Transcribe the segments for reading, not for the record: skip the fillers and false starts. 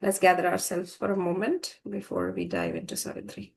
Let's gather ourselves for a moment before we dive into Savitri.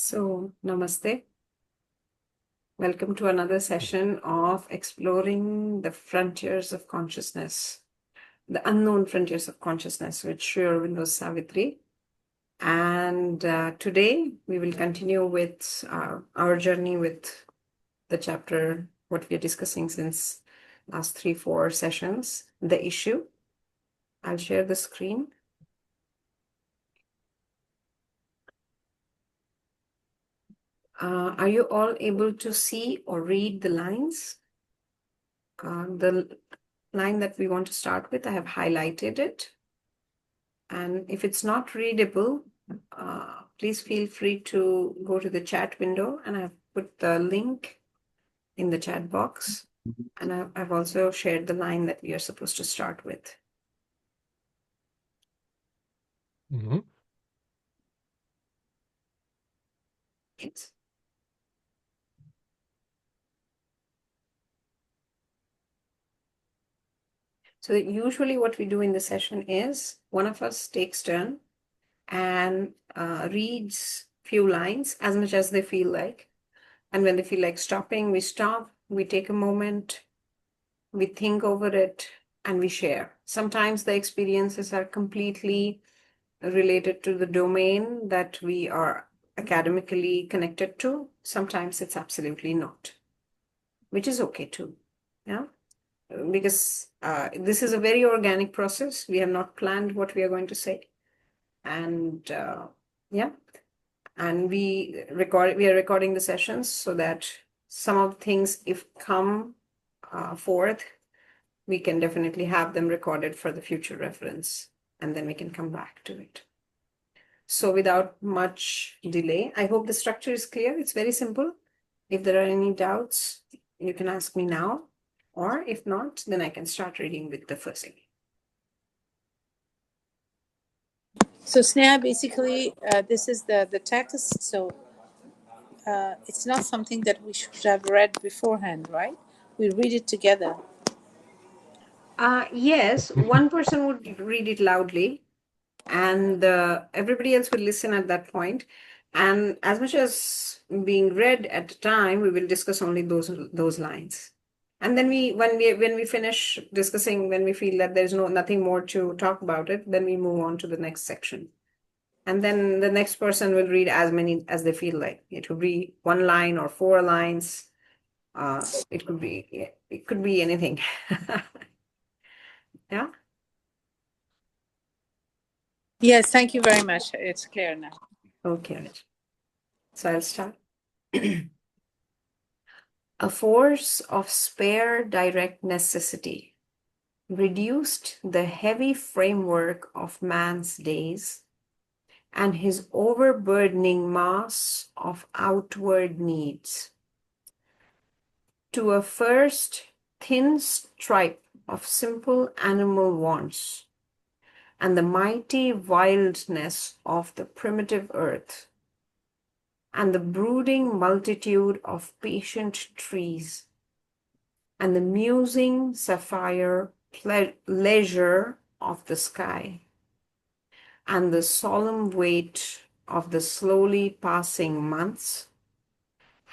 So, namaste. Welcome to another session of exploring the frontiers of consciousness, the unknown frontiers of consciousness with Sri Aurobindo's Savitri. And today we will continue with our journey with the chapter, what we are discussing since last 3-4 sessions, the issue. I'll share the screen. Are you all able to see or read the lines? The line that we want to start with, I have highlighted it. And if it's not readable, please feel free to go to the chat window, and I've put the link in the chat box. And I've also shared the line that we are supposed to start with. Mm-hmm. Yes. So usually what we do in the session is one of us takes turn and reads few lines as much as they feel like. And when they feel like stopping, we stop, we take a moment, we think over it, and we share. Sometimes the experiences are completely related to the domain that we are academically connected to. Sometimes it's absolutely not, which is okay too. Yeah. Because this is a very organic process. We have not planned what we are going to say. And yeah. And we are recording the sessions so that some of the things, if come forth, we can definitely have them recorded for the future reference, and then we can come back to it. So without much delay, I hope the structure is clear. It's very simple. If there are any doubts, you can ask me now, or if not, then I can start reading with the first thing. So Sneha, basically, this is the text. So it's not something that we should have read beforehand, right? We read it together. Yes, one person would read it loudly, and everybody else will listen at that point. And as much as being read at the time, we will discuss only those lines. And then when we finish discussing, when we feel that there's nothing more to talk about it, then we move on to the next section. And then the next person will read as many as they feel like. It could be one line or 4 lines. It could be anything. Yeah. Yes, thank you very much. It's clear now. Okay. So I'll start. A force of spare direct necessity reduced the heavy framework of man's days and his overburdening mass of outward needs to a first thin stripe of simple animal wants and the mighty wildness of the primitive earth and the brooding multitude of patient trees and the musing sapphire leisure of the sky and the solemn weight of the slowly passing months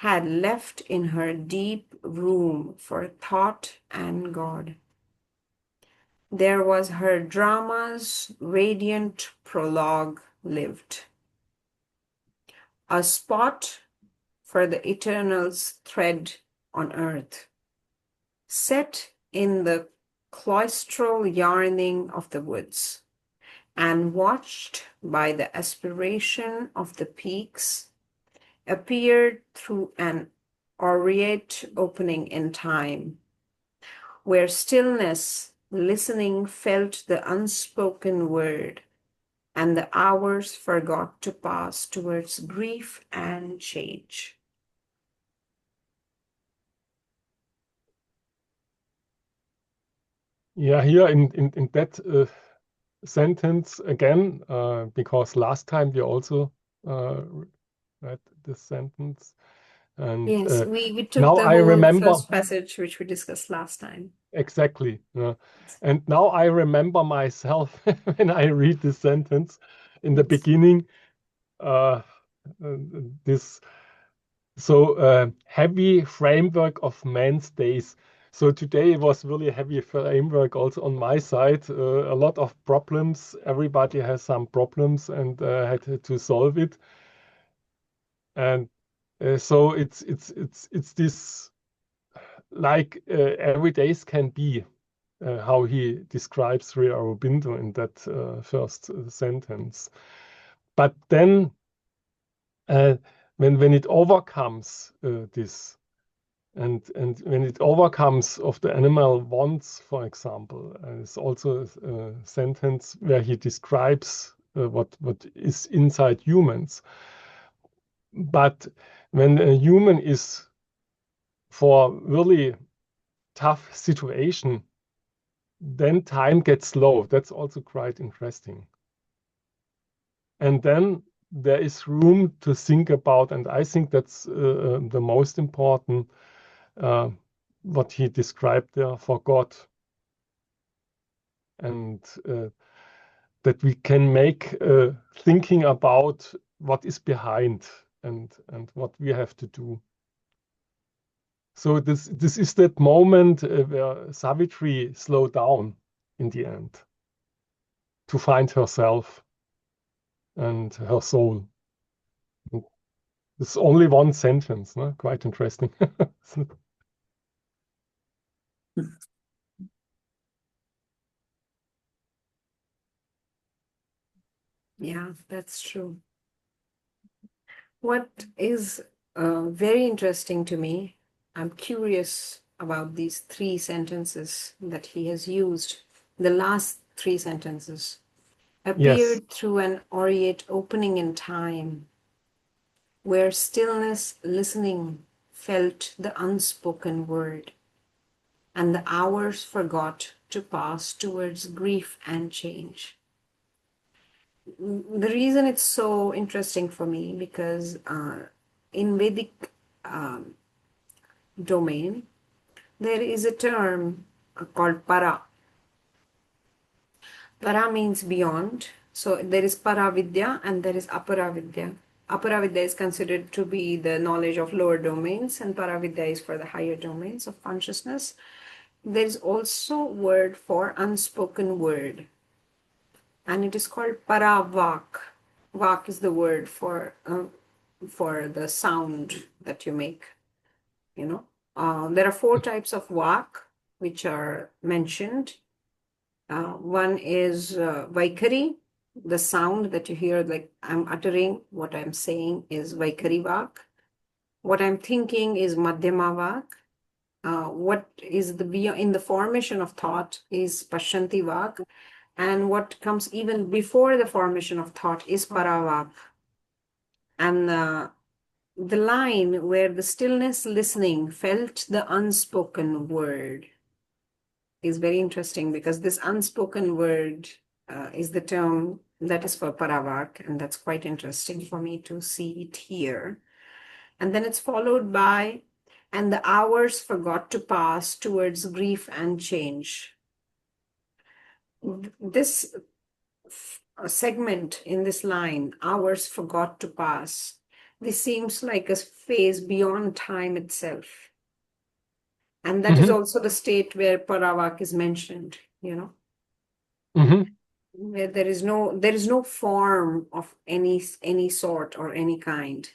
had left in her deep room for thought and God. There was her drama's radiant prologue lived, a spot for the eternal's thread on earth, set in the cloistral yarning of the woods, and watched by the aspiration of the peaks, appeared through an aureate opening in time, where stillness, listening, felt the unspoken word, and the hours forgot to pass towards grief and change. Yeah, here in that sentence again, because last time we also read this sentence. And Yes, we took now the I whole remember first passage which we discussed last time. exactly. And now I remember myself when I read this sentence in the beginning, this heavy framework of man's days. So today it was really a heavy framework also on my side. A lot of problems. Everybody has some problems and had to solve it. And so it's this like every days can be how he describes Sri Aurobindo in that first sentence. But then when it overcomes this and when it overcomes of the animal wants, for example, it's also a sentence where he describes what is inside humans. But when a human is for really tough situation, then time gets slow. That's also quite interesting. And then there is room to think about, and I think that's the most important, what he described there for God. And that we can make thinking about what is behind and what we have to do. So this is that moment where Savitri slowed down in the end to find herself and her soul. It's only one sentence, no? Quite interesting. Yeah, that's true. What is very interesting to me, I'm curious about these three sentences that he has used, the last three sentences. Yes. Appeared through an aureate opening in time, where stillness listening felt the unspoken word, and the hours forgot to pass towards grief and change. The reason it's so interesting for me because in Vedic domain, there is a term called para. Para means beyond. So there is paravidya and there is aparavidya. Aparavidya is considered to be the knowledge of lower domains, and paravidya is for the higher domains of consciousness. There is also word for unspoken word, and it is called paravak. Vak is the word for the sound that you make. There are four types of vak which are mentioned. One is Vaikari, the sound that you hear, like I'm uttering, what I'm saying is Vaikari Vak. What I'm thinking is Madhyama Vak. What is in the formation of thought is Pashyanti Vak. And what comes even before the formation of thought is Paravak. And the line where the stillness listening felt the unspoken word is very interesting because this unspoken word is the term that is for Paravak, and that's quite interesting for me to see it here. And then it's followed by, and the hours forgot to pass towards grief and change. This segment in this line, hours forgot to pass, this seems like a phase beyond time itself. And that is also the state where Paravak is mentioned, where there is no form of any sort or any kind.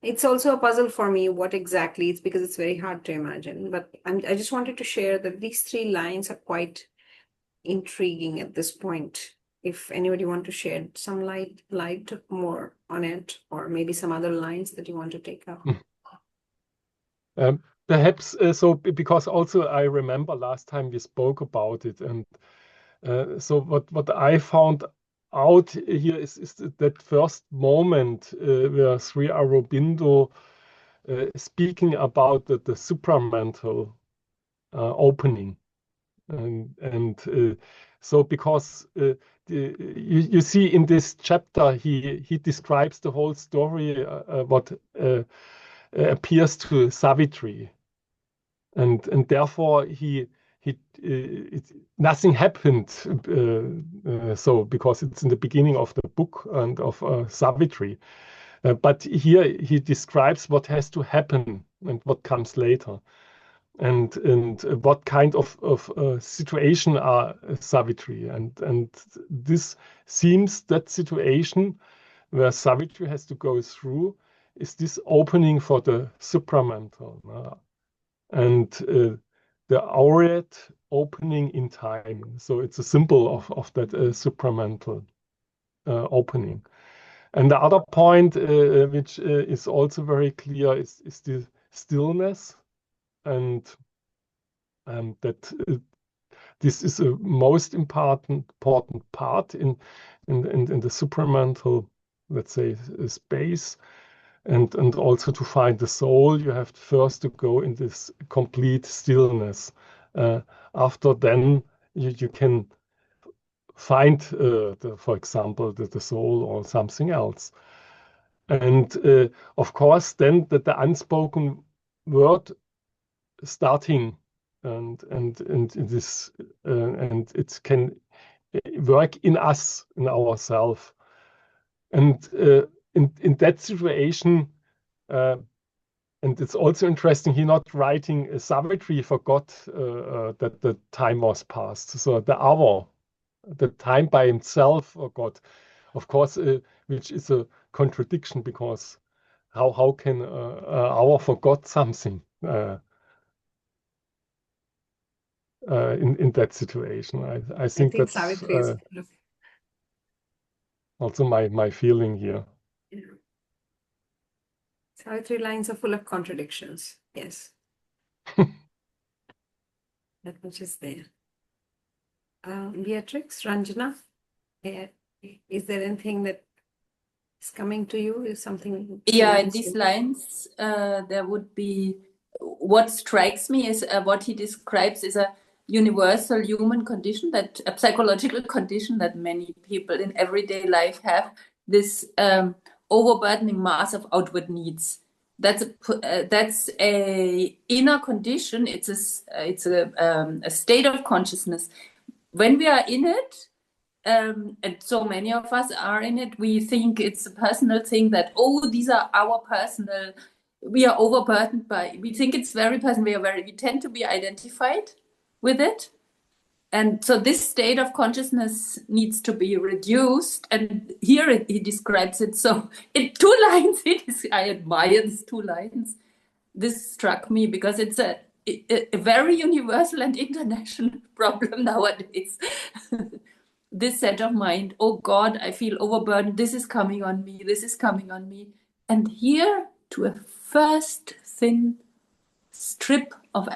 It's also a puzzle for me what exactly it's, because it's very hard to imagine. But I just wanted to share that these 3 lines are quite intriguing at this point. If anybody want to shed some light more on it, or maybe some other lines that you want to take up. Perhaps so, because also I remember last time we spoke about it, and so what I found out here is that first moment where Sri Aurobindo speaking about the supramental opening, and so because you see in this chapter he describes the whole story what appears to Savitri, and therefore nothing happened. So because it's in the beginning of the book and of Savitri, but here he describes what has to happen and what comes later, and what kind of situation are Savitri, and this seems that situation where Savitri has to go through is this opening for the supramental, and the aureate opening in time. So it's a symbol of that supramental opening. And the other point, which is also very clear, is the stillness, and that this is a most important part in the supramental, let's say, space. And also to find the soul, you have first to go in this complete stillness. After then, you can find, for example, the soul or something else. And of course, then the unspoken word starting, and this and it can work in us, in ourselves. And in that situation, and it's also interesting, he not writing Savitri forgot that the time was past. So the hour, the time by himself forgot, of course, which is a contradiction, because how can hour forgot something in that situation? I think that's Savitri is also my feeling here. Savitri lines are full of contradictions. Yes. That much is there. Beatrix, Ranjana, is there anything that is coming to you? Is something? Yeah, in these lines, there would be, what strikes me is what he describes is a universal human condition, that a psychological condition that many people in everyday life have, this overburdening mass of outward needs. That's a inner condition. It's a state of consciousness. When we are in it, and so many of us are in it, we think it's a personal thing, that, oh, these are our personal, we are overburdened by, we think it's very personal, we tend to be identified with it. And so this state of consciousness needs to be reduced. And here he describes it. So in 2 lines, I admire these 2 lines. This struck me because it's a very universal and international problem nowadays. This set of mind, oh God, I feel overburdened. This is coming on me. This is coming on me. And here, to a first thin strip of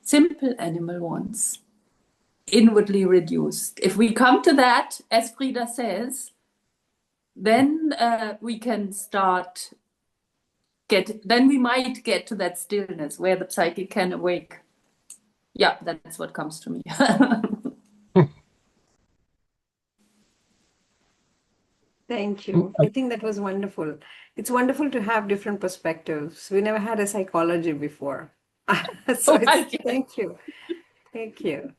simple animal wants, inwardly reduced. If we come to that, as Frida says, then we can start then we might get to that stillness where the psyche can awake. Yeah, that's what comes to me. Thank you. I think that was wonderful. It's wonderful to have different perspectives. We never had a psychology before. So thank you. Thank you.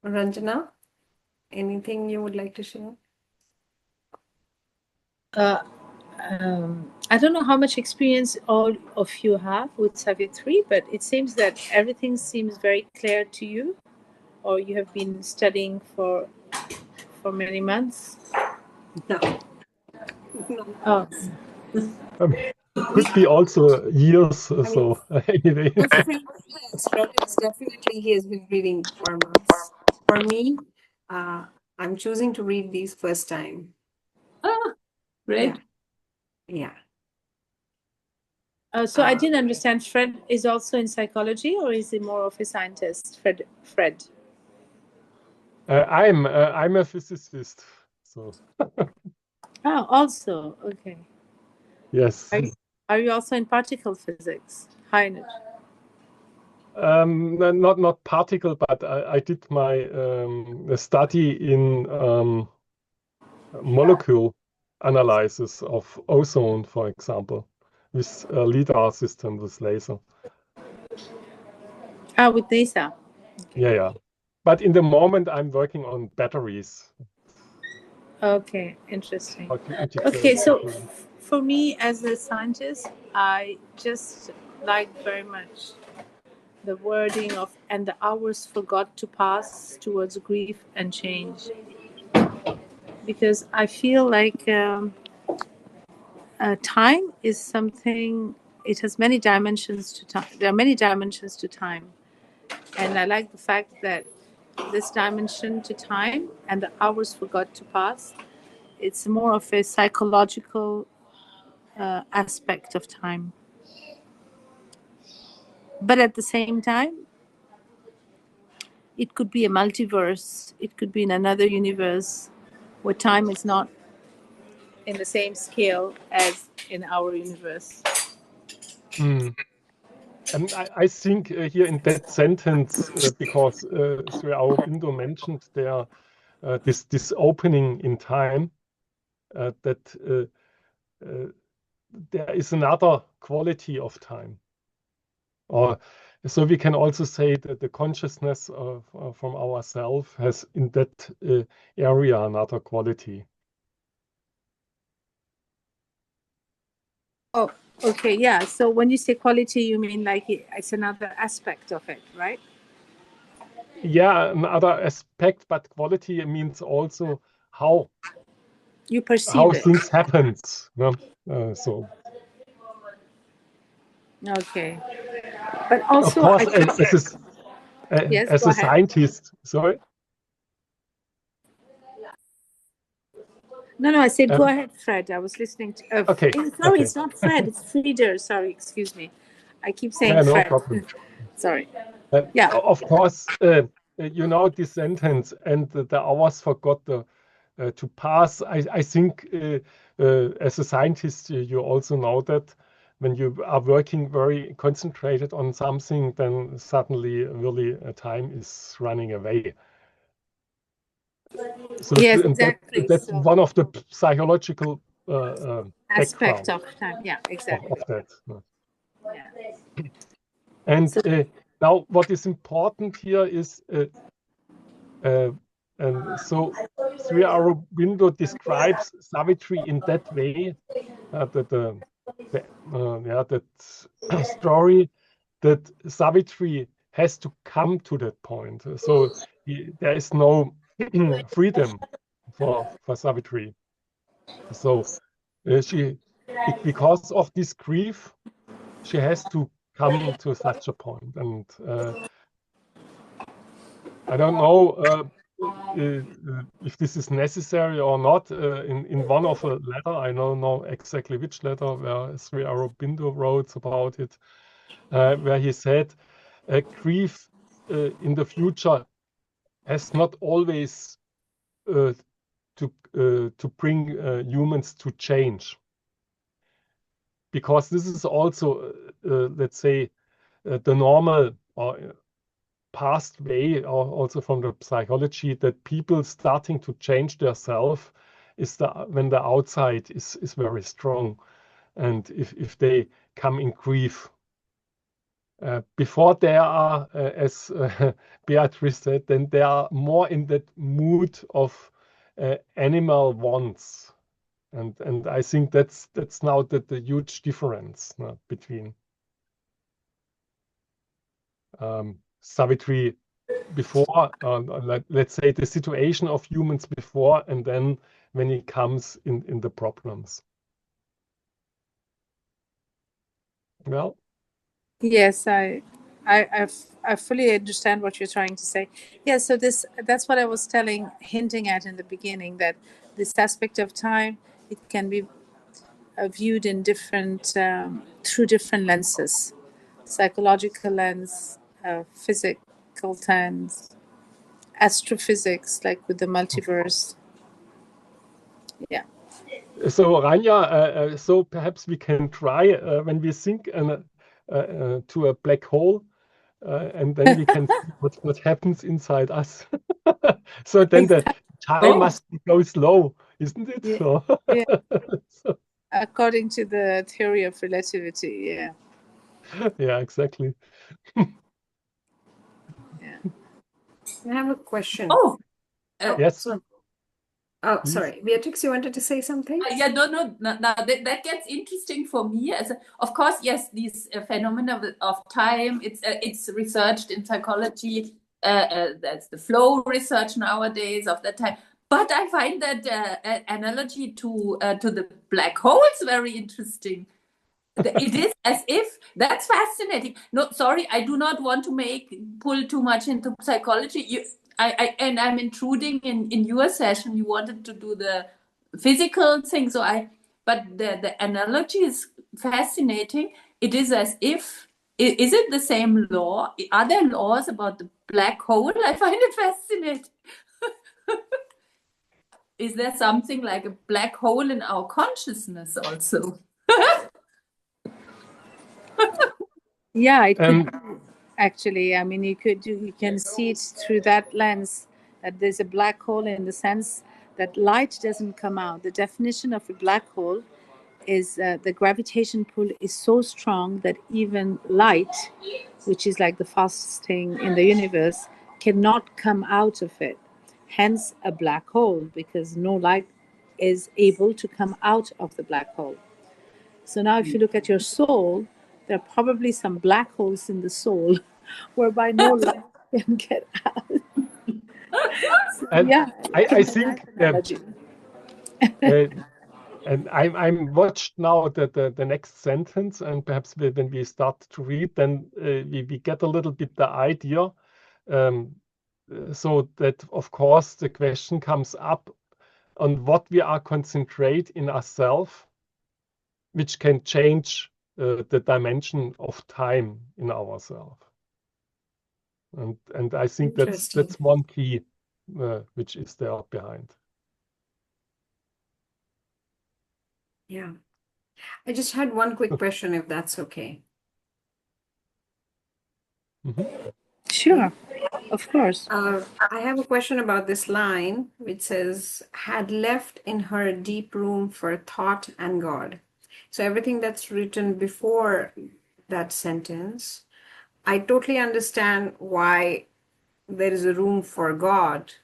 Ranjana, anything you would like to share? I don't know how much experience all of you have with Savitri, but it seems that everything seems very clear to you, or you have been studying for many months. No, no. Oh, Could be also years or I mean, so. Anyway, Fred is definitely he has been reading for months. For me, I'm choosing to read these first time. Ah, great. Yeah. so I didn't understand. Fred is also in psychology, or is he more of a scientist? Fred. I'm a physicist, so Oh, also okay. yes. Are you also in particle physics, high energy? Not particle, but I did my study in molecule analysis of ozone, for example, with a LIDAR system with laser. Ah, with NASA. Yeah. But in the moment, I'm working on batteries. Okay, interesting. How to integrate Okay, so batteries. for me as a scientist, I just like very much the wording of "and the hours forgot to pass towards grief and change," because I feel like time is something. It has many dimensions to time. There are many dimensions to time, and I like the fact that this dimension to time and the hours forgot to pass. It's more of a psychological aspect of time. But at the same time, it could be a multiverse, it could be in another universe where time is not in the same scale as in our universe. Mm. And I think here in that sentence, because Sri Aurobindo mentioned there this opening in time, that there is another quality of time. Or so we can also say that the consciousness from ourself has in that area another quality. Oh, okay, yeah. So when you say quality, you mean like it's another aspect of it, right? Yeah, another aspect, but quality means also how You perceive it. things happen. So Okay. But of also, course, I as yes, as go a ahead. scientist, sorry. No, I said go ahead, Fred. I was listening to. Okay. Sorry, it's not Fred. It's Frieder. Sorry, excuse me. I keep saying Yeah, no Fred. problem. Sorry. Yeah. Of course, you know this sentence, and the hours forgot to pass. I think as a scientist, you also know that when you are working very concentrated on something, then suddenly really time is running away. So Yes, exactly. that's So one of the psychological aspect background of time. Yeah, exactly. of that. Yeah. And So now what is important here is, and so Sri Aurobindo describes Savitri in that way, that story that Savitri has to come to that point. So there is no freedom for Savitri. So because of this grief, she has to come to such a point. And I don't know if this is necessary or not. In one of a letter, I don't know exactly which letter, where Sri Aurobindo wrote about it, where he said, grief in the future has not always to bring humans to change, because this is also, let's say, the normal or past way, or also from the psychology, that people starting to change their self is when the outside is very strong, and if they come in grief. Before they are, as Beatrice said, then they are more in that mood of animal wants. And I think that's now the huge difference between Savitri before, let's say the situation of humans before, and then when it comes in the problems. Well, Yes, I fully understand what you're trying to say. Yeah, so that's what I was hinting at in the beginning, that this aspect of time, it can be viewed in through different lenses, psychological lens, physical lens, astrophysics, like with the multiverse. Yeah. so Rania, so perhaps we can try when we think to a black hole, and then we can see what happens inside us. So then the time must go slow, isn't it? Yeah. So, Yeah. so, According to the theory of relativity, yeah. yeah, exactly. Yeah. I have a question. Oh, Yes, So, oh, please. sorry. Beatrix, you wanted to say something? yeah, no, that gets interesting for me. Of course, yes, these phenomena of time, it's researched in psychology. That's the flow research nowadays of that time. But I find that analogy to the black holes very interesting. It is as if that's fascinating. No, sorry, I do not want to pull too much into psychology. And I'm intruding in your session. You wanted to do the physical thing, but the analogy is fascinating. It is as if, is it the same law? Are there laws about the black hole? I find it fascinating. Is there something like a black hole in our consciousness also? Yeah, it could actually. I mean, you can see it through that lens, that there's a black hole in the sense that light doesn't come out. The definition of a black hole is the gravitation pull is so strong that even light, which is like the fastest thing in the universe, cannot come out of it. Hence a black hole, because no light is able to come out of the black hole. So now if you look at your soul, there are probably some black holes in the soul whereby no light can get out. So, And yeah, I think and I'm watched now the next sentence, and perhaps when we start to read, then we get a little bit the idea. So that of course the question comes up on what we are concentrate in ourselves, which can change the dimension of time in ourselves. And I think that's one key which is there behind. Yeah. I just had one quick question, if that's okay. Sure, of course. I have a question about this line, which says, had left in her deep room for thought and God. So everything that's written before that sentence, I totally understand why there is a room for God,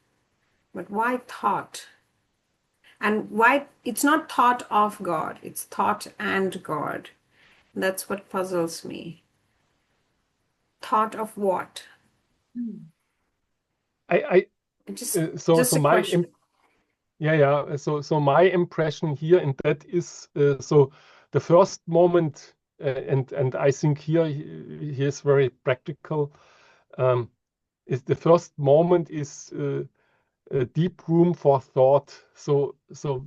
but why thought? And why it's not thought of God, it's thought and God. That's what puzzles me. Thought of what? So my so my impression here in that is so the first moment and I think here he is very practical, is the first moment is a deep room for thought, so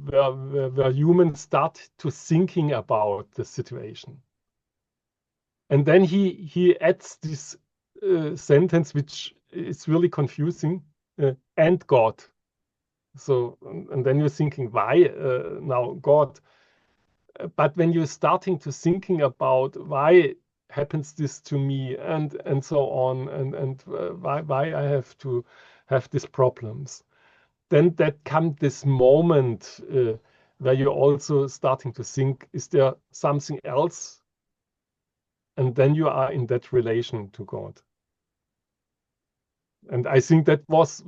where humans start to thinking about the situation, and then he adds this sentence which is really confusing, and God. So, and then you're thinking, why now God? But when you're starting to thinking about why happens this to me, and so on, and why I have to have these problems, then that comes this moment where you're also starting to think, is there something else? And then you are in that relation to God. And I think that was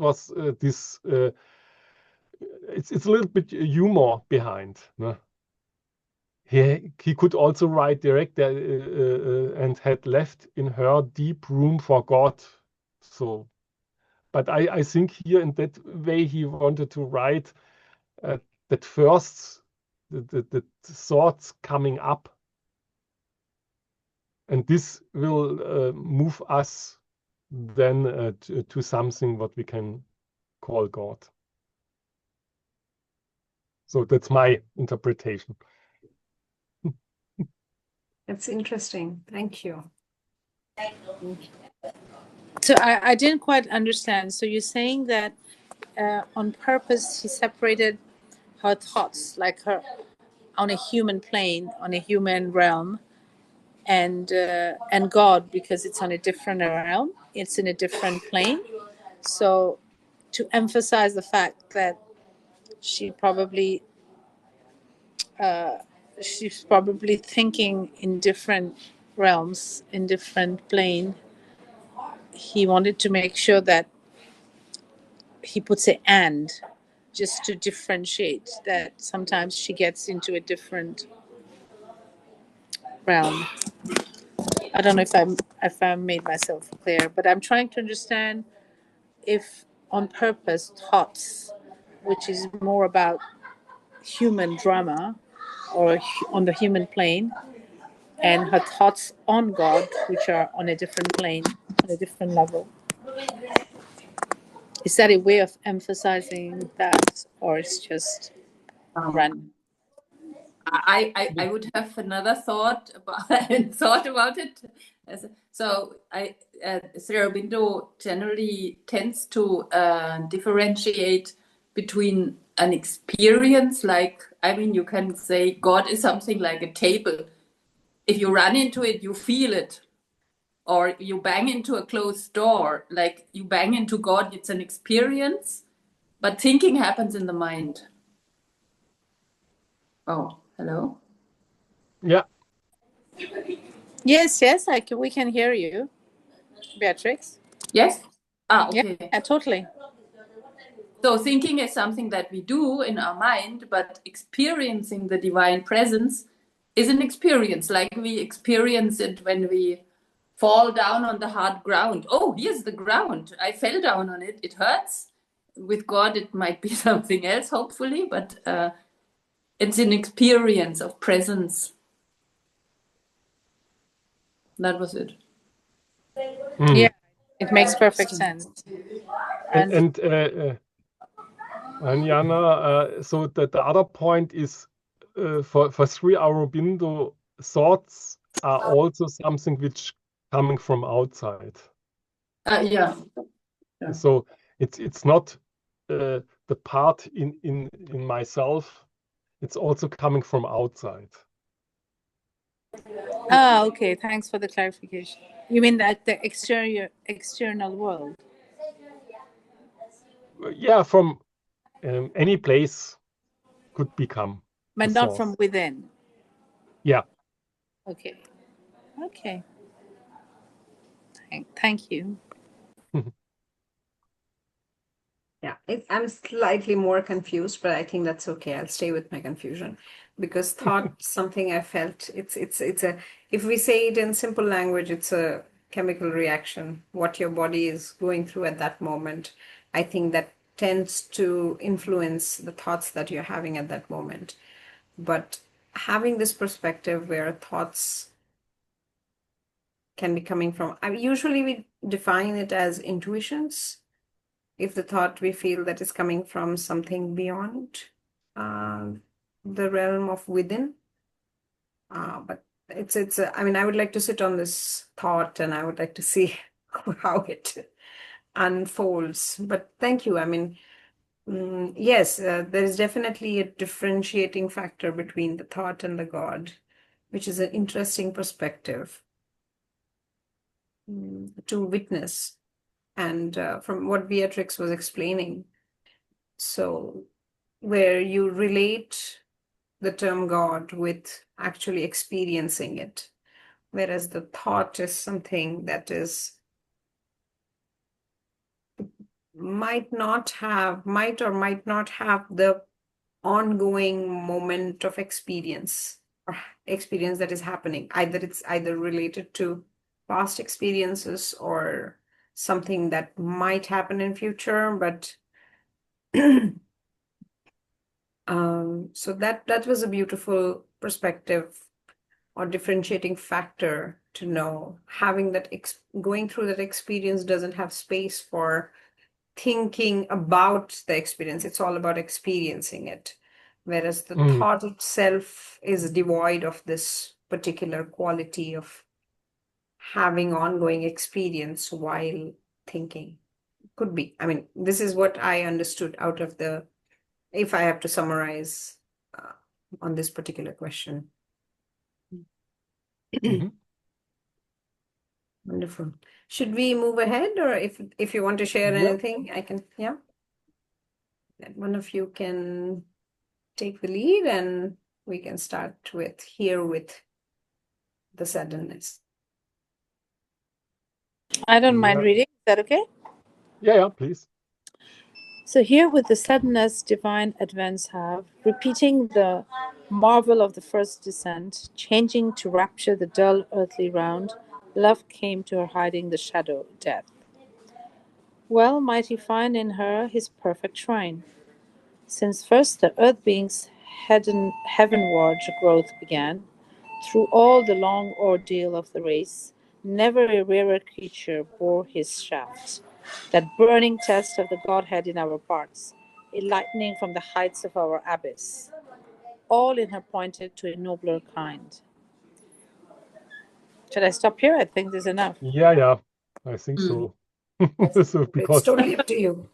this it's a little bit humor behind. No? He could also write direct and had left in her deep room for God. So, but I think here in that way he wanted to write that first the thoughts coming up, and this will move us then to something what we can call God. So that's my interpretation. That's interesting. Thank you. So I didn't quite understand. So you're saying that on purpose he separated her thoughts, like her on a human plane, on a human realm, and God, because it's on a different realm, it's in a different plane. So to emphasize the fact that she's probably thinking in different realms, in different plane, he wanted to make sure that he puts an "and" just to differentiate that sometimes she gets into a different realm. I don't know if I made myself clear, but I'm trying to understand if on purpose thoughts, which is more about human drama or on the human plane, and her thoughts on God, which are on a different plane, on a different level. Is that a way of emphasizing that, or it's just random? I would have another thought about it. So Sri Aurobindo generally tends to differentiate between an experience, like, I mean, you can say God is something like a table. If you run into it, you feel it. Or you bang into a closed door, like you bang into God, it's an experience, but thinking happens in the mind. Oh, hello? Yeah. Yes, we can hear you, Beatrix. Yes? Okay. Yeah, totally. So thinking is something that we do in our mind, but experiencing the divine presence is an experience, like we experience it when we fall down on the hard ground. Oh, here's the ground. I fell down on it. It hurts. With God, it might be something else, hopefully, but it's an experience of presence. That was it. Yeah, it makes perfect sense. And Jana, so the other point is for Sri Aurobindo, thoughts are also something which coming from outside. Yeah. So it's not the part in myself. It's also coming from outside. Okay. Thanks for the clarification. You mean that the external world? Yeah, from any place could become. But not from within. Yeah. Okay. Thank you. Yeah, I'm slightly more confused, but I think that's okay. I'll stay with my confusion because thought something I felt it's a, if we say it in simple language, it's a chemical reaction, what your body is going through at that moment. I think that tends to influence the thoughts that you're having at that moment. But having this perspective where thoughts can be coming from, usually we define it as intuitions. If the thought we feel that is coming from something beyond the realm of within. But it's I mean, I would like to sit on this thought and I would like to see how it unfolds. But thank you. I mean, yes, there is definitely a differentiating factor between the thought and the God, which is an interesting perspective to witness. And from what Beatrix was explaining, so where you relate the term God with actually experiencing it, whereas the thought is something that is might or might not have the ongoing moment of experience or experience that is happening. It's either related to past experiences or something that might happen in future, but so that was a beautiful perspective or differentiating factor to know. Having that going through that experience doesn't have space for thinking about the experience. It's all about experiencing it. Whereas the thought itself is devoid of this particular quality of having ongoing experience while thinking. Could be. I mean, this is what I understood out of if I have to summarize on this particular question. Wonderful. Should we move ahead, or if you want to share anything, I can, yeah. One of you can take the lead and we can start with the suddenness. I don't mind reading. Is that okay? Yeah, please. So here with the suddenness divine advents have, repeating the marvel of the first descent, changing to rapture the dull earthly round, love came to her hiding the shadow, death. Well might he find in her his perfect shrine, since first the earth being's heavenward growth began, through all the long ordeal of the race, never a rarer creature bore his shaft, that burning test of the Godhead in our parts, a lightning from the heights of our abyss. All in her pointed to a nobler kind. Should I stop here? I think there's enough. Yeah, I think so. So because it's totally up to you.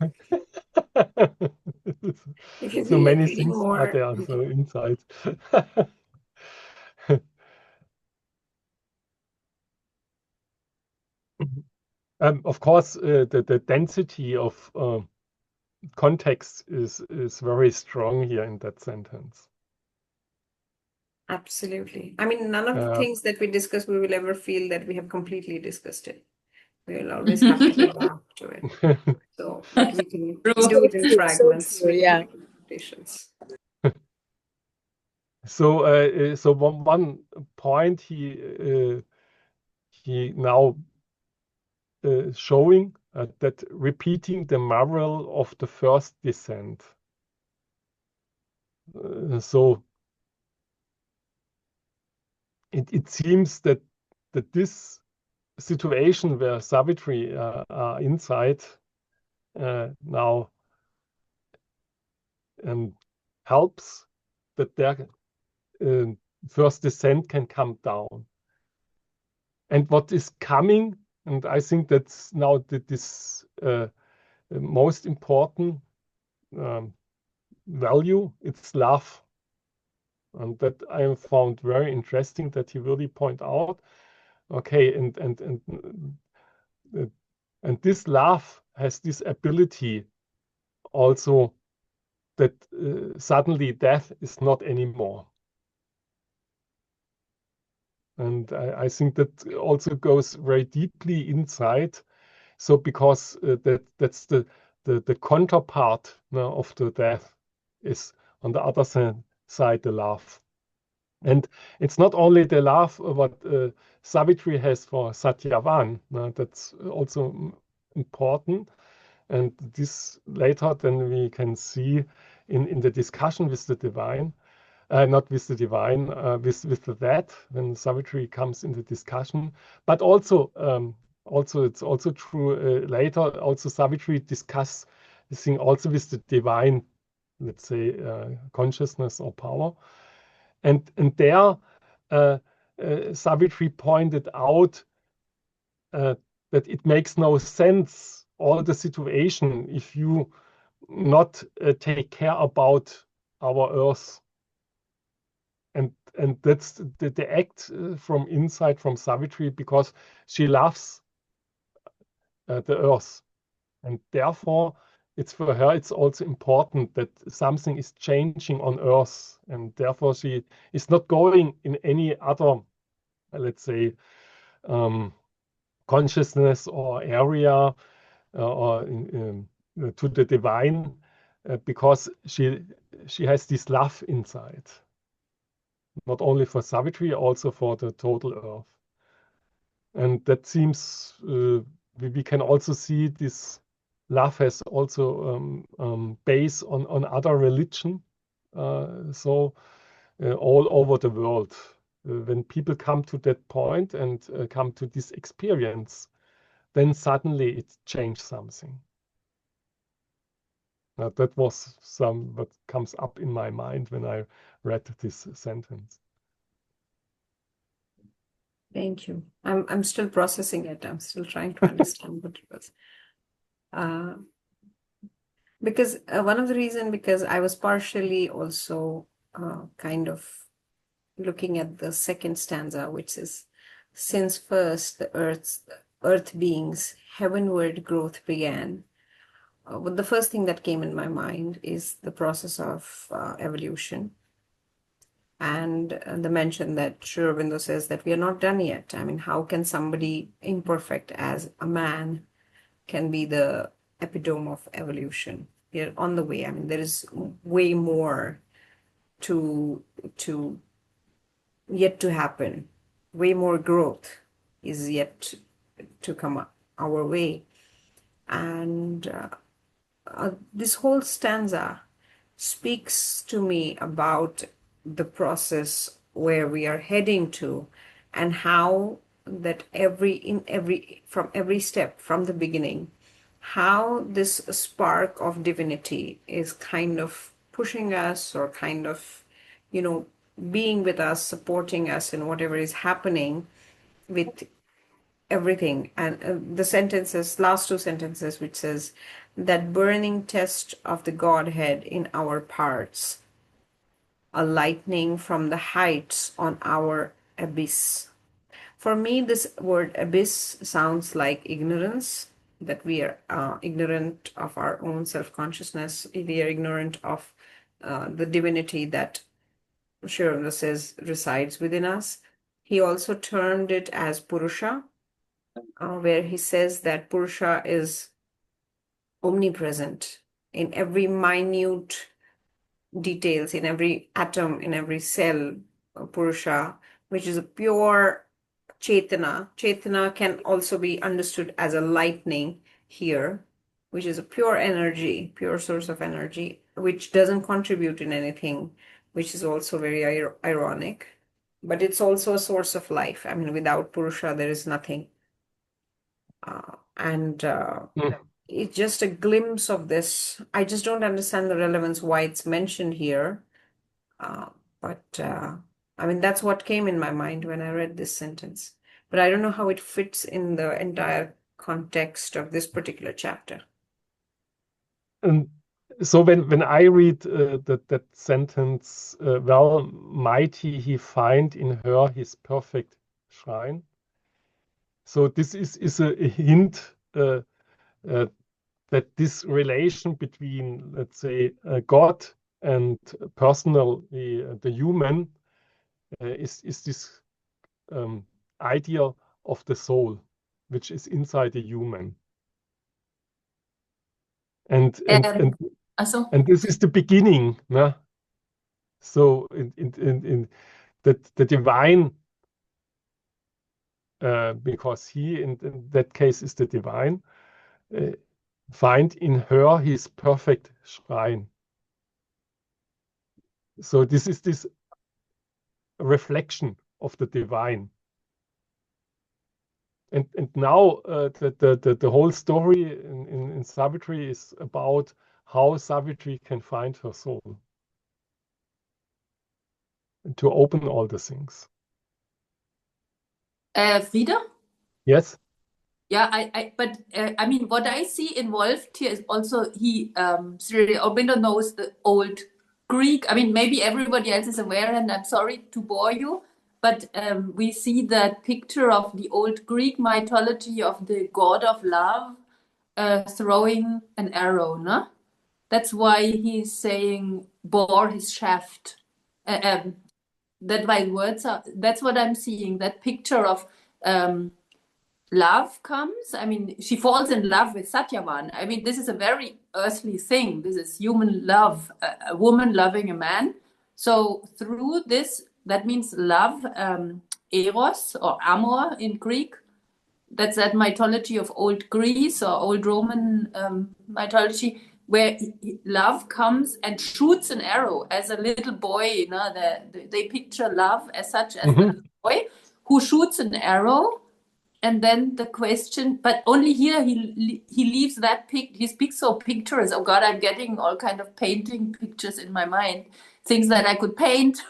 If you so feel like many reading things more, are there so inside. Of course, the density of context is very strong here in that sentence. Absolutely. I mean, none of the things that we discuss, we will ever feel that we have completely discussed it. We will always have to go back to it. So we can do it in fragments. So true, yeah. So one point he now showing that repeating the marvel of the first descent. So it seems that this situation where Savitri are inside now helps that their first descent can come down. And what is coming, and I think that's now this most important value, it's love. And that I found very interesting that he really point out. Okay, and this love has this ability also that suddenly death is not anymore. And I think that also goes very deeply inside. So because that's the counterpart of the death is on the other side the love. And it's not only the love what Savitri has for Satyavan, that's also important. And this later then we can see in the discussion with the divine, not with the divine, with the that, when Savitri comes in the discussion. But also it's also true later, also Savitri discuss this thing also with the divine, let's say, consciousness or power. And there Savitri pointed out that it makes no sense, all the situation, if you not take care about our earth. And that's the act from inside from Savitri, because she loves the earth. And therefore, it's for her, it's also important that something is changing on earth. And therefore, she is not going in any other, let's say, consciousness or area or to the divine, because she has this love inside, not only for Savitri, also for the total Earth. And that seems, we can also see this love has also base on other religion. So all over the world, when people come to that point and come to this experience, then suddenly it changed something. That was what comes up in my mind when I read this sentence. Thank you. I'm still processing it. I'm still trying to understand what it was. Because one of the reasons, because I was partially also kind of looking at the second stanza, which is, since first the earth beings heavenward growth began. But the first thing that came in my mind is the process of evolution. And the mention that Sri Aurobindo says that we are not done yet. I mean, how can somebody imperfect as a man can be the epitome of evolution? We are on the way. I mean, there is way more to yet to happen. Way more growth is yet to come our way. And this whole stanza speaks to me about the process where we are heading to, and how that from every step from the beginning, how this spark of divinity is kind of pushing us, or kind of, being with us, supporting us in whatever is happening with everything. And the last two sentences, which says, that burning test of the Godhead in our parts, a lightning from the heights on our abyss. For me, this word abyss sounds like ignorance, that we are ignorant of our own self-consciousness. We are ignorant of the divinity that Sri Aurobindo says resides within us. He also termed it as Purusha, where he says that Purusha is omnipresent in every minute details, in every atom, in every cell. Purusha, which is a pure Chaitana. Chaitana can also be understood as a lightning here, which is a pure energy, pure source of energy, which doesn't contribute in anything, which is also very ironic. But it's also a source of life. I mean, without Purusha, there is nothing. It's just a glimpse of this. I just don't understand the relevance why it's mentioned here. But I mean, that's what came in my mind when I read this sentence. But I don't know how it fits in the entire context of this particular chapter. And so when I read that sentence, well, mighty he find in her his perfect shrine. So this is a hint that this relation between, let's say, God and personal, the human, is this idea of the soul, which is inside the human. And this is the beginning. No? So in the divine, because he in that case is the divine, find in her his perfect shrine. So this is this reflection of the divine. And now the whole story in Savitri is about how Savitri can find her soul and to open all the things. Frida? Yes. Yeah, I mean, what I see involved here is also Sri Aurobindo knows the old Greek. I mean, maybe everybody else is aware, and I'm sorry to bore you, but we see that picture of the old Greek mythology of the god of love throwing an arrow, no? That's why he's saying bore his shaft. That's what I'm seeing, that picture of love comes. I mean, she falls in love with Satyavan. I mean, this is a very earthly thing. This is human love, a woman loving a man. So through this, that means love, eros or amor in Greek. That's that mythology of old Greece or old Roman mythology, where love comes and shoots an arrow. As a little boy, you know, they picture love as such as the little boy who shoots an arrow. And then the question, but only here he leaves that he speaks so pictures. Oh God, I'm getting all kind of painting pictures in my mind, things that I could paint.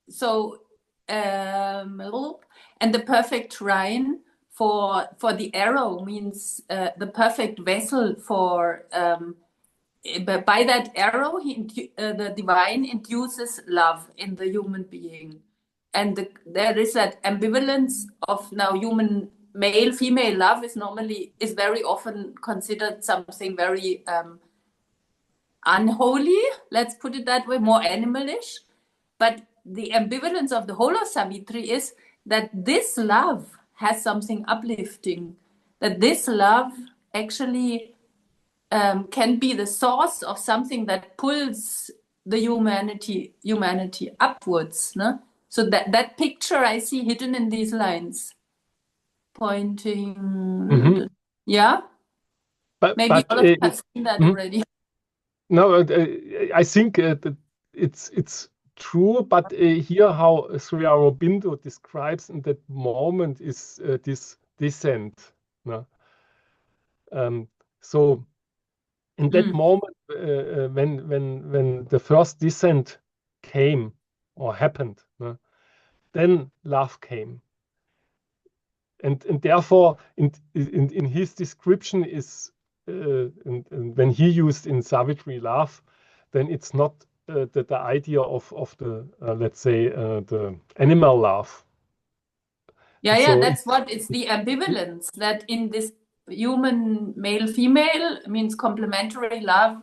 So and the perfect Rhine for the arrow means the perfect vessel for by that arrow the divine induces love in the human being, and there is that ambivalence of now human male female love is very often considered something very unholy, let's put it that way, more animalish. But the ambivalence of the whole of Savitri is that this love has something uplifting, that this love actually can be the source of something that pulls the humanity upwards. No? So that picture I see hidden in these lines, pointing, yeah? Maybe But all of you have seen that already. No, I think that it's true, but here how Sri Aurobindo describes in that moment is this descent. No? So in that moment, when the first descent came or happened, no? Then love came, and therefore in his description is. And when he used in Savitri love, then it's not the idea of the let's say the animal love. Yeah, that's what it's the ambivalence that in this human male female means complementary love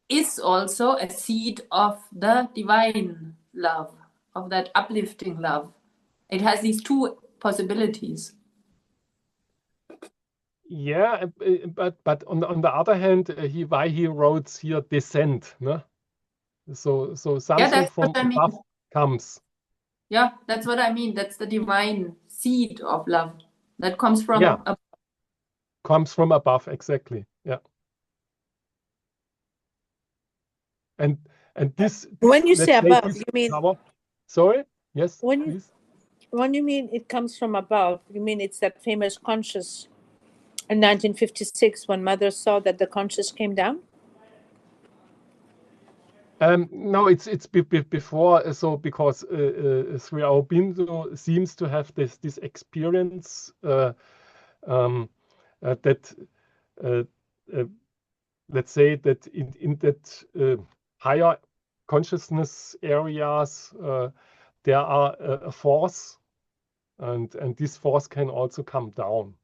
is also a seed of the divine love, of that uplifting love. It has these two possibilities. Yeah, but on the other hand, why he wrote here descent, no? So something from above comes. Yeah, that's what I mean. That's the divine seed of love that comes from above. Comes from above, exactly. Yeah. And this. When you say above, you mean? Sorry. Yes. Please. When you mean it comes from above, you mean it's that famous conscious in 1956 when Mother saw that the conscious came down? No, it's before. So because Sri Aurobindo seems to have this experience that let's say that in that higher consciousness areas there are a force, and this force can also come down.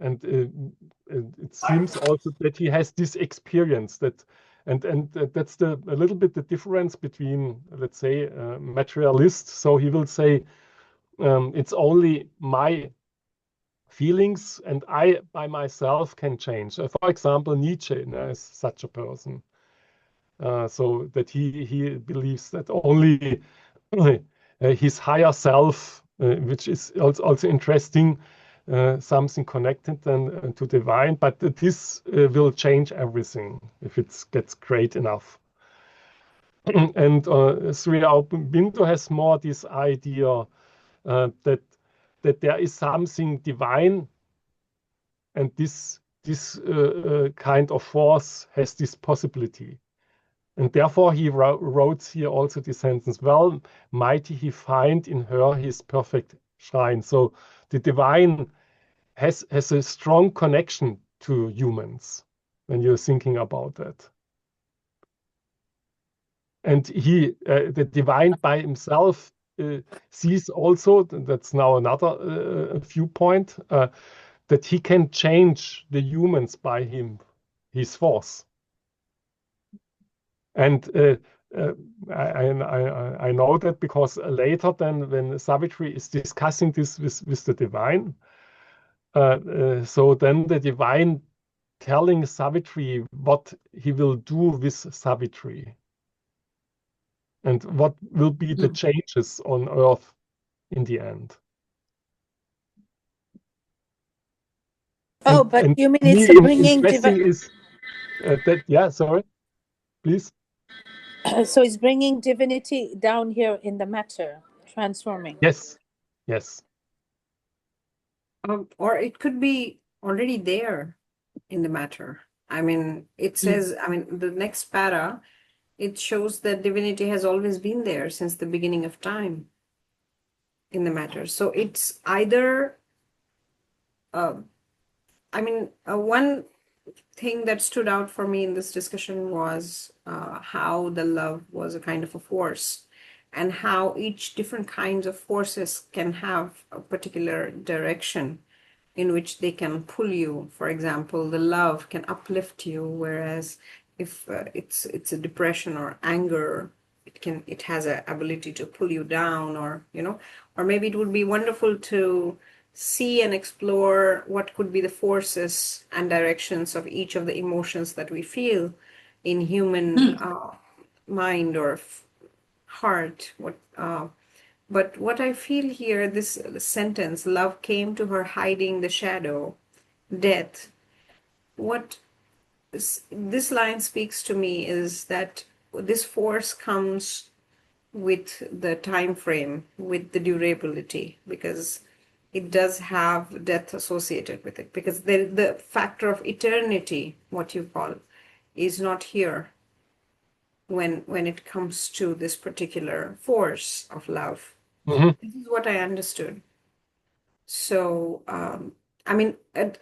And it seems also that he has this experience that, and that's a little bit the difference between, let's say, materialists. So he will say, it's only my feelings, and I by myself can change. For example, Nietzsche is such a person. So that he believes that only his higher self, which is also interesting, something connected then to divine, but this will change everything if it gets great enough. And Sri Aurobindo has more this idea that there is something divine, and this kind of force has this possibility. And therefore he wrote here also the sentence, well, mighty he find in her his perfect shrine. So the divine has a strong connection to humans when you're thinking about that. And the divine by himself sees also, that's now another viewpoint, that he can change the humans by his force. And I know that because later then when Savitri is discussing this with the divine, so then the divine telling Savitri what he will do with Savitri and what will be the changes on Earth in the end. Oh, but And you mean me it's bringing interesting is that, yeah, sorry, please. so it's bringing divinity down here in the matter, transforming. Yes, yes. Or it could be already there in the matter. I mean, it says, I mean, the next para, it shows that divinity has always been there since the beginning of time in the matter. So it's either, one thing that stood out for me in this discussion was how the love was a kind of a force, and how each different kinds of forces can have a particular direction in which they can pull you. For example, the love can uplift you, whereas if it's a depression or anger, it has a ability to pull you down, or or maybe it would be wonderful to see and explore what could be the forces and directions of each of the emotions that we feel in human mind or heart. But what I feel here, this sentence, love came to her hiding the shadow, death. What this line speaks to me is that this force comes with the time frame, with the durability, because it does have death associated with it, because the factor of eternity, what you call, is not here when it comes to this particular force of love. Mhm. This is what I understood. So,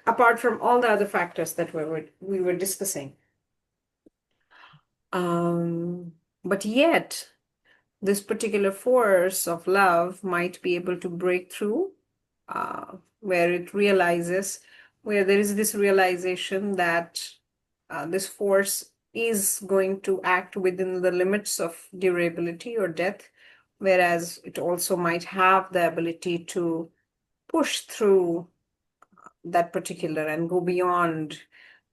apart from all the other factors that we were discussing, but yet this particular force of love might be able to break through, where there is this realization that this force is going to act within the limits of durability or death, whereas it also might have the ability to push through that particular and go beyond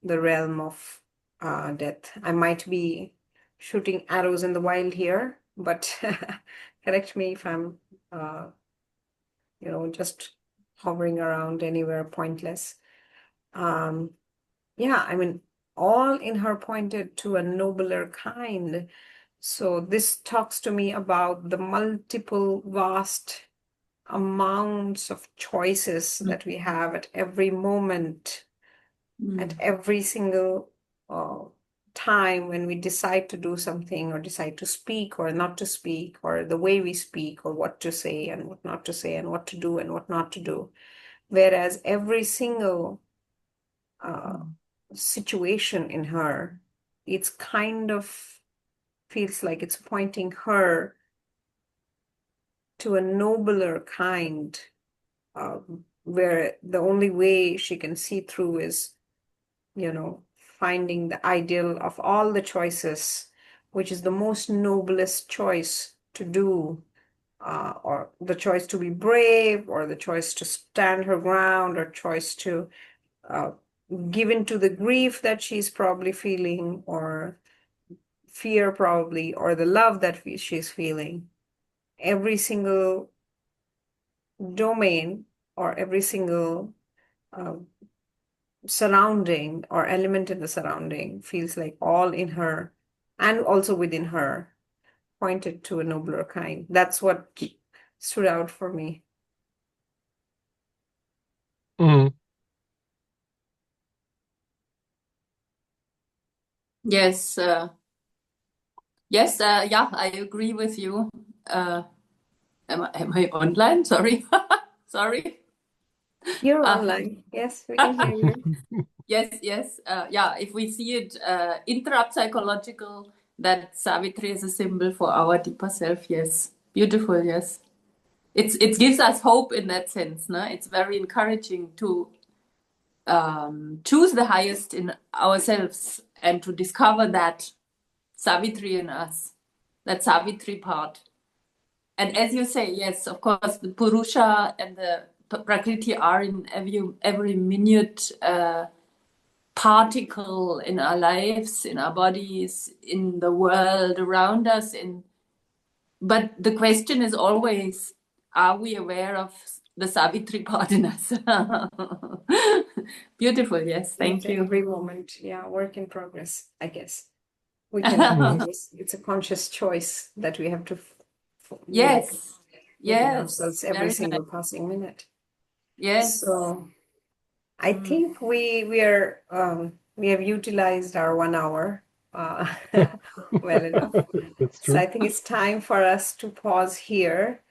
the realm of death. I might be shooting arrows in the wild here, but correct me if I'm, just hovering around anywhere pointless. Yeah, I mean, all in her pointed to a nobler kind. So this talks to me about the multiple vast amounts of choices that we have at every moment, at every single time when we decide to do something or decide to speak or not to speak, or the way we speak, or what to say and what not to say, and what to do and what not to do. Whereas every single situation in her, it's kind of feels like it's pointing her to a nobler kind, where the only way she can see through is, finding the ideal of all the choices, which is the most noblest choice to do, or the choice to be brave, or the choice to stand her ground, or choice to give in to the grief that she's probably feeling, or fear probably, or the love that she's feeling. Every single domain, or every single surrounding or element in the surrounding feels like all in her and also within her pointed to a nobler kind. That's what stood out for me. Mhm. Yes, yes, yeah, I agree with you. Am I online? Sorry, sorry. You're online. Yes, we can hear you. Yes, yes. Yeah, if we see it intrapsychological, that Savitri is a symbol for our deeper self. Yes, beautiful. Yes, it gives us hope in that sense. No, it's very encouraging to choose the highest in ourselves and to discover that Savitri in us. that Savitri part. And as you say, yes, of course, the Purusha and the Prakriti are in every minute particle in our lives, in our bodies, in the world around us. But the question is always, are we aware of the Savitri part in us? Beautiful, yes, thank you. Every moment, yeah, work in progress, I guess. We can, it's a conscious choice that we have to Yes, within yes, ourselves every very single nice. passing minute. Yes. So I think we have utilized our 1 hour well enough. That's So true. I think it's time for us to pause here.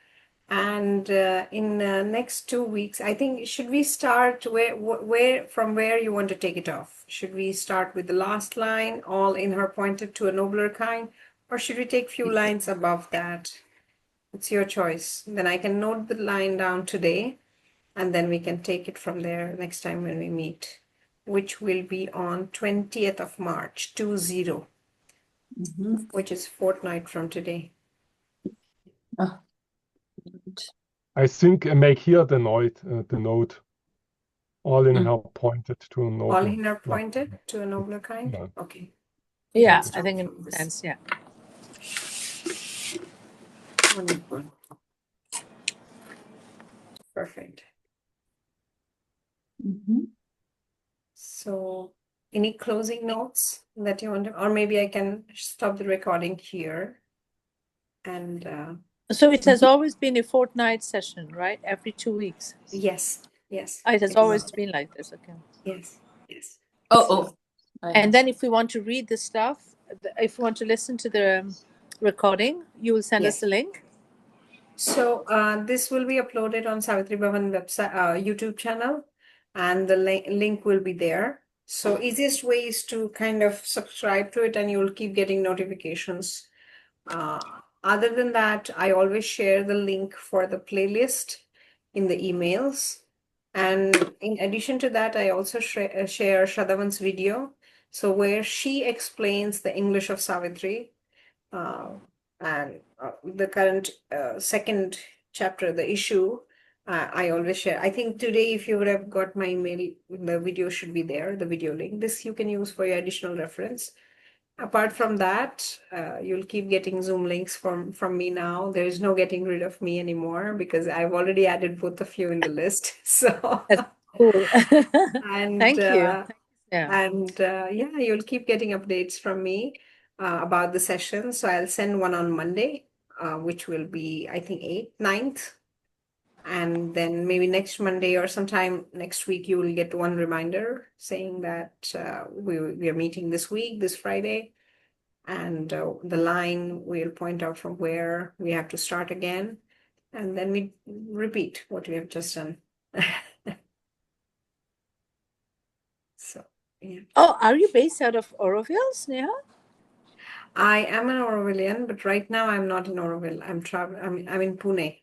And in next 2 weeks, I think, should we start from where you want to take it off? Should we start with the last line, all in her pointed to a nobler kind, or should we take few lines above that? It's your choice. Then I can note the line down today, and then we can take it from there next time when we meet, which will be on 20th of March, 20, which is fortnight from today. Oh. I think make here the note, all in her pointed to a nobler. All in her pointed to a nobler kind? Yeah. Okay. Yeah, Let's I think it start from makes this. sense. Yeah. Wonderful. Perfect. So, any closing notes that you want to, or maybe I can stop the recording here. And So it has always been a fortnight session, right? Every 2 weeks. yes, yes. It has always been like this. Okay. Yes, yes. Oh. And then if we want to read the stuff, if we want to listen to the recording, you will send us Yes. the link. So this will be uploaded on Savitri Bhavan website, YouTube channel, and the link will be there. So easiest way is to kind of subscribe to it, and you'll keep getting notifications. Other than that, I always share the link for the playlist in the emails. And in addition to that, I also share Shadavan's video, so where she explains the English of Savitri. And the current second chapter, the issue, I always share. I think today, if you would have got my email, the video should be there, the video link. This you can use for your additional reference. Apart from that, you'll keep getting Zoom links from me now. There is no getting rid of me anymore because I've already added both of you in the list. So That's cool. and Thank you. yeah, you'll keep getting updates from me about the session. So I'll send one on Monday, which will be, I think, 8th, 9th. And then maybe next Monday or sometime next week, you will get one reminder saying that we are meeting this week, this Friday. And the line we'll point out from where we have to start again. And then we repeat what we have just done. So, yeah. Oh, are you based out of Auroville, Sneha? I am an Aurovillian, but right now I'm not in Auroville. I'm in Pune.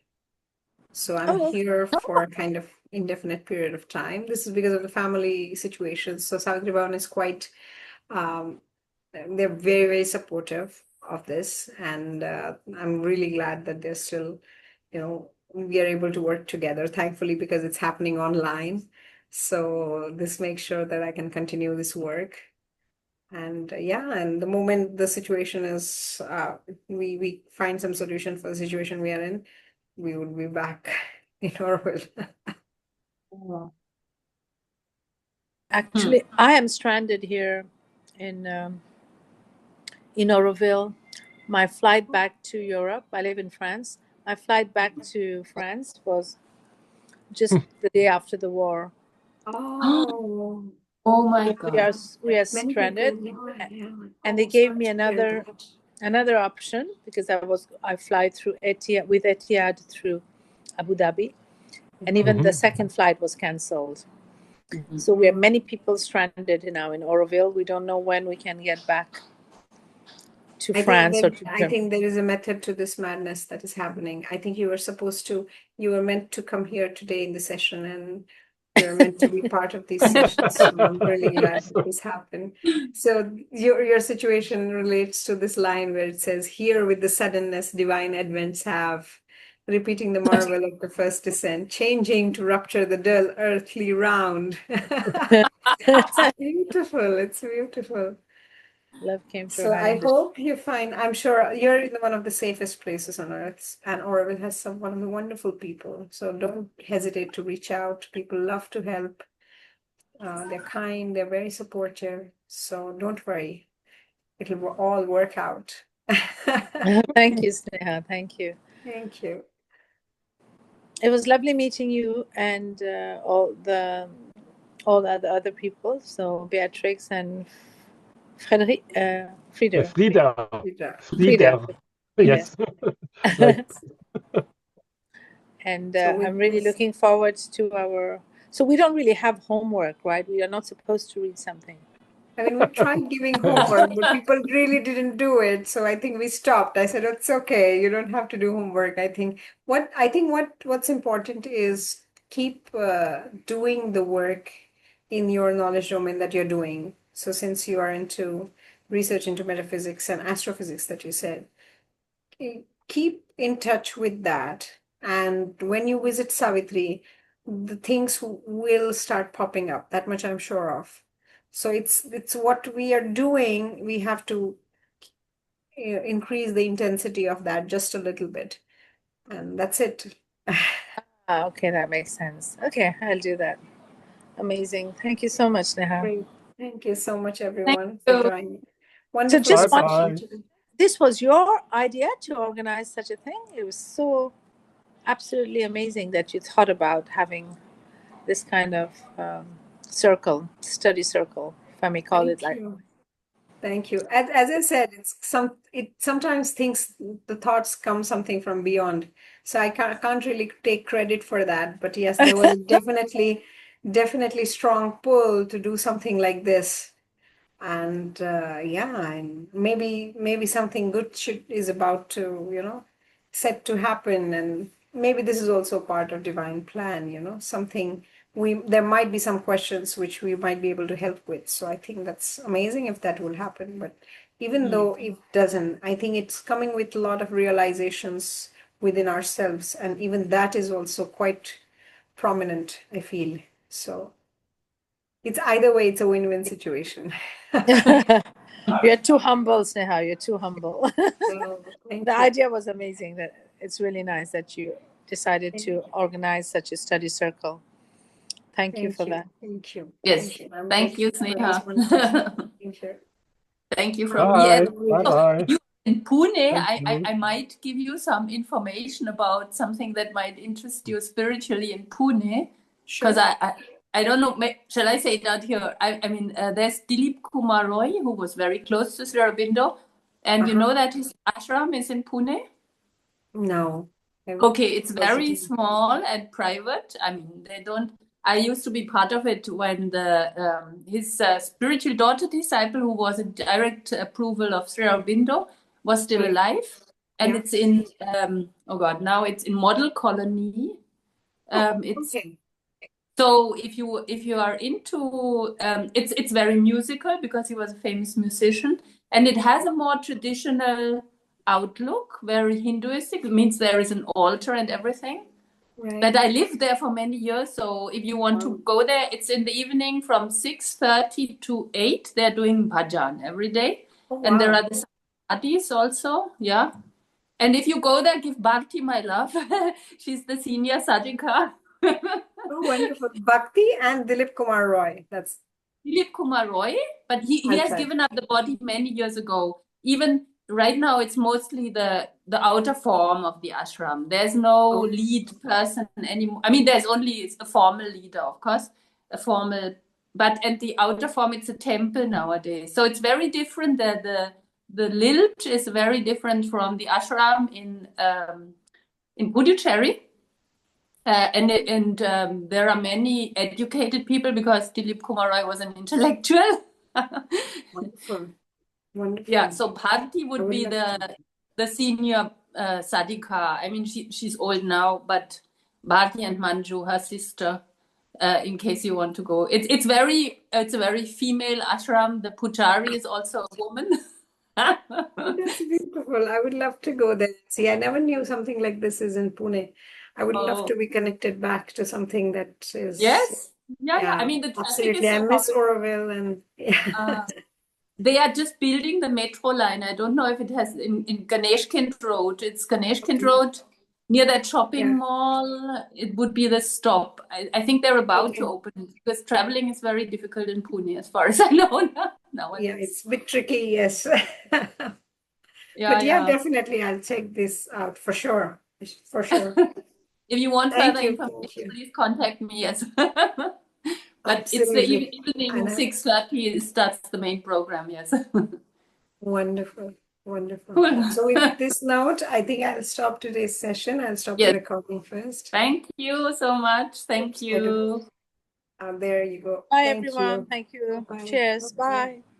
So I'm here for a kind of indefinite period of time. This is because of the family situation. So Savitri Bhavan is quite, they're very, very supportive of this. And I'm really glad that they're still, we are able to work together, thankfully, because it's happening online. So this makes sure that I can continue this work. And and the moment the situation is, we find some solution for the situation we are in, we would be back in Auroville. Actually, I am stranded here in Auroville. My flight back to Europe, I live in France. My flight back to France was just the day after the war. Oh my God. We are stranded, and they gave me another option because I fly through Etihad with Etihad through Abu Dhabi, and even the second flight was cancelled. So we have many people stranded now in Auroville. We don't know when we can get back to France or to I think there is a method to this madness that is happening. I think you were meant to come here today in the session, and You're meant to be part of these sessions, so I'm really glad that this happened. So your situation relates to this line where it says, "Here with the suddenness divine advents have, repeating the marvel of the first descent, changing to rupture the dull earthly round." It's beautiful. It's beautiful. Love came to So her I in the hope you find, I'm sure you're in one of the safest places on earth, and Auroville has one of the wonderful people. So don't hesitate to reach out. People love to help. They're kind, they're very supportive. So don't worry, it'll all work out. Thank you, Sneha. Thank you. Thank you. It was lovely meeting you and all the other people. So Beatrix and Frieder. Frieda. Rita. Frieda. Yes. Like, And So with I'm really this- looking forward to our. So we don't really have homework, right? We are not supposed to read something. I mean, we tried giving homework, but people really didn't do it. So I think we stopped. I said, it's okay. You don't have to do homework. I think what's important is keep doing the work in your knowledge domain that you're doing. So since you are into research into metaphysics and astrophysics that you said, keep in touch with that. And when you visit Savitri, the things will start popping up. That much I'm sure of. So it's what we are doing. We have to increase the intensity of that just a little bit, and that's it. Okay, that makes sense. Okay, I'll do that. Amazing. Thank you so much, Neha. Great. Thank you so much, everyone, you. for joining. Wonderful just Bye discussion bye. today. This was your idea to organize such a thing? It was so absolutely amazing that you thought about having this kind of study circle, if I may call it Thank like. you. Thank you. As I said, it sometimes thinks the thoughts come something from beyond. So I can't really take credit for that. But yes, there was definitely strong pull to do something like this. And yeah, and maybe something good is about to, set to happen. And maybe this is also part of divine plan, something there might be some questions which we might be able to help with. So I think that's amazing if that will happen. But even though it doesn't, I think it's coming with a lot of realizations within ourselves, and even that is also quite prominent, I feel. So it's either way, it's a win-win situation. You're too humble, Sneha. You're too humble. So, thank The you. idea was amazing. That it's really nice that you decided to organize such a study circle. Thank you for that. Thank you. Yes. Thank you. I'm Thank you, grateful for this Sneha. wonderful session. Thank you. Thank you from me. Bye. And Bye bye. you in Pune, Thank you. I might give you some information about something that might interest you spiritually in Pune. Because Sure. I don't know, shall I say it out here? I mean, there's Dilip Kumar Roy, who was very close to Sri Aurobindo. And you know that his ashram is in Pune? No. Okay, it's very small and private. I mean, they don't. I used to be part of it when his spiritual daughter disciple, who was a direct approval of Sri Aurobindo, was still alive, and it's in oh God, now it's in Model Colony. It's Okay. so if you are into it's very musical because he was a famous musician, and it has a more traditional outlook, very Hinduistic. It means there is an altar and everything. Right. But I lived there for many years, so if you want to go there, it's in the evening from 6:30 to 8. They're doing bhajan every day. And there are the sadhis also, yeah. And if you go there, give Bhakti my love. She's the senior sadhika. Oh, wonderful. Bhakti and Dilip Kumar Roy. That's Dilip Kumar Roy, but he has given up the body many years ago. Even right now, it's mostly the outer form of the ashram. There's no lead person anymore. I mean, there's only a formal leader, of course, but at the outer form, it's a temple nowadays. So it's very different. The lilt is very different from the ashram in Puducherry. And there are many educated people because Dilip Kumar Roy was an intellectual. wonderful. Yeah, so Bharti would be the senior sadhika. I mean, she's old now, but Bharti and Manju, her sister, in case you want to go. It's a very female ashram. The pujari is also a woman. That's beautiful. I would love to go there. See, I never knew something like this is in Pune. I would love to be connected back to something that is, Yes. Yeah. I yeah, mean, the traffic absolutely. is I so miss horrible. Auroville and yeah. They are just building the metro line. I don't know if it has in Ganeshkind Road. It's Ganeshkind Okay. Road near that shopping Yeah. mall. It would be the stop. I think they're about to Okay. open it because traveling is very difficult in Pune, as far as I know nowadays. Yeah, it's a bit tricky, yes. Yeah, But yeah, yeah. definitely I'll check this out for sure. For sure. If you want Thank further you. Thank information, you. please contact me. Yes. But it's the Absolutely. evening, And 6:30 starts the main program. Yes. wonderful. Wonderful. Cool. So with this note, I think I'll stop today's session. I'll stop the Yes. recording first. Thank you so much. Thank Oops, I don't- you. there you go. Bye, Thank everyone. you. Thank you. Bye. Cheers. Bye. Bye.